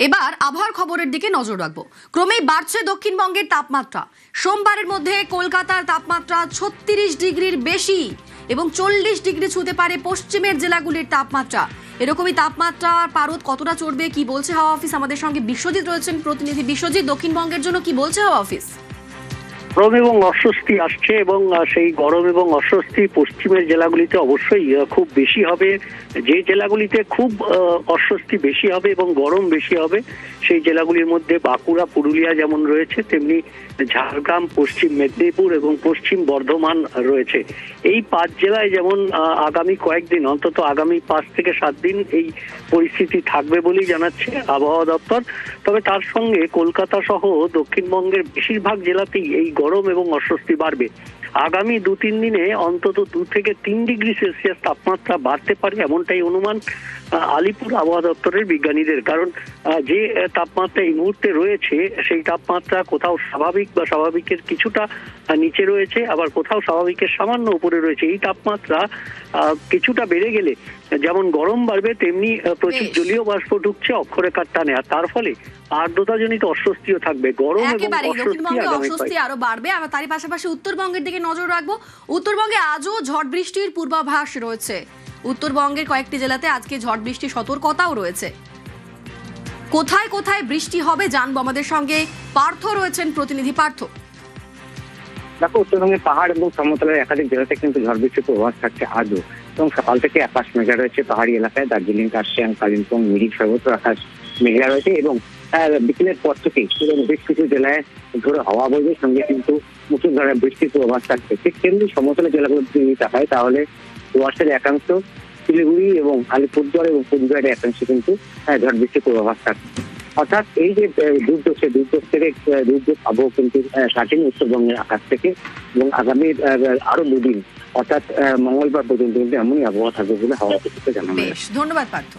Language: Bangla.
এবার আবহাওয়ার খবরের দিকে নজর রাখবো। ক্রমেই বাড়ছে দক্ষিণবঙ্গের তাপমাত্রা। সোমবারের মধ্যে কলকাতার তাপমাত্রা 36 ডিগ্রির বেশি এবং 40 ডিগ্রি ছুঁতে পারে পশ্চিমের জেলাগুলির তাপমাত্রা। এরকমই তাপমাত্রা পারদ কতটা চড়বে কি বলছে হাওয়া অফিস? আমাদের সঙ্গে বিশ্বজিৎ রয়েছেন প্রতিনিধি। বিশ্বজিৎ, দক্ষিণবঙ্গের জন্য কি বলছে হাওয়া অফিস? গরম এবং অস্বস্তি আসছে এবং সেই গরম এবং অস্বস্তি পশ্চিমের জেলাগুলিতে অবশ্যই খুব বেশি হবে। যে জেলাগুলিতে খুব অস্বস্তি বেশি হবে এবং গরম বেশি হবে সেই জেলাগুলির মধ্যে বাঁকুড়া, পুরুলিয়া যেমন রয়েছে, তেমনি ঝাড়গ্রাম, পশ্চিম মেদিনীপুর এবং পশ্চিম বর্ধমান রয়েছে। এই 5 জেলায় যেমন আগামী কয়েকদিন, অন্তত আগামী 5 থেকে 7 দিন এই পরিস্থিতি থাকবে বলেই জানাচ্ছে আবহাওয়া দপ্তর। তবে তার সঙ্গে কলকাতা সহ দক্ষিণবঙ্গের বেশিরভাগ জেলাতেই এই গরম এবং অস্বস্তি বাড়বে। আগামী 2-3 দিনে অন্তত 2 থেকে 3 ডিগ্রি সেলসিয়াস তাপমাত্রা বাড়তে পারে, এমনটাই অনুমান আলিপুর আবহাওয়া দপ্তরের বিজ্ঞানীদের। কারণ যে তাপমাত্রা এই মুহূর্তে রয়েছে সেই তাপমাত্রা কোথাও স্বাভাবিক বা স্বাভাবিকের কিছুটা নিচে রয়েছে, আবার কোথাও স্বাভাবিকের সামান্য উপরে রয়েছে। এই তাপমাত্রা কিছুটা বেড়ে গেলে যেমন গরম বাড়বে, তেমনি প্রচুর জলীয় বাষ্প ঢুকছে অক্ষরেখার টানে, আর তার ফলে আর্দ্রতাজনিত অস্বস্তিও থাকবে। গরম এবং অস্বস্তি আরো বাড়বে। আর তারই পাশাপাশি উত্তরবঙ্গের দিকে নজর রাখবো। উত্তরবঙ্গে আজও ঝড় বৃষ্টির পূর্বাভাস রয়েছে। উত্তরবঙ্গের কয়েকটি জেলাতে আজকে ঝড় বৃষ্টির সতর্কতাও রয়েছে। কোথায় কোথায় বৃষ্টি হবে জানবো। আমাদের সঙ্গে পার্থ রয়েছেন, প্রতিনিধি পার্থ। দেখো, উত্তরবঙ্গের পাহাড় এবং সমতলের একাধিক জেলাতে কিন্তু ঝড় বৃষ্টির প্রভাব থাকছে আজও, এবং সকাল থেকে আকাশ মেঘলা রয়েছে। পাহাড়ি এলাকায় দার্জিলিং, কার্শিয়াং, কালিম্পং, মিরিক সর্বত্র আকাশ মেঘলা রয়েছে এবং বিকেলের পর থেকে বেশ কিছু জেলায় ঝোড়ো হাওয়া বইবে, সঙ্গে কিন্তু মুসুল ধারায় বৃষ্টির প্রভাব থাকছে। ঠিক তেমনি সমতলের জেলাগুলো যদি তাকায় তাহলে ডুয়ার্সের একাংশ, শিলিগুড়ি এবং আলিপুরদুয়ার এবং কোচবিহারের একাংশে কিন্তু ঝড় বৃষ্টির পূর্বাভাস থাকছে। অর্থাৎ এই যে দুর্যোগ, সে দুর্যোগ থেকে দুর্যোগ আবহাওয়া কিন্তু কাটেনি উত্তরবঙ্গের আকাশ থেকে, এবং আগামী আরো 2 দিন অর্থাৎ মঙ্গলবার পর্যন্ত কিন্তু এমনই আবহাওয়া থাকবে বলে হাওয়া অফিস থেকে জানানো হয়েছে। ধন্যবাদ পার্থ।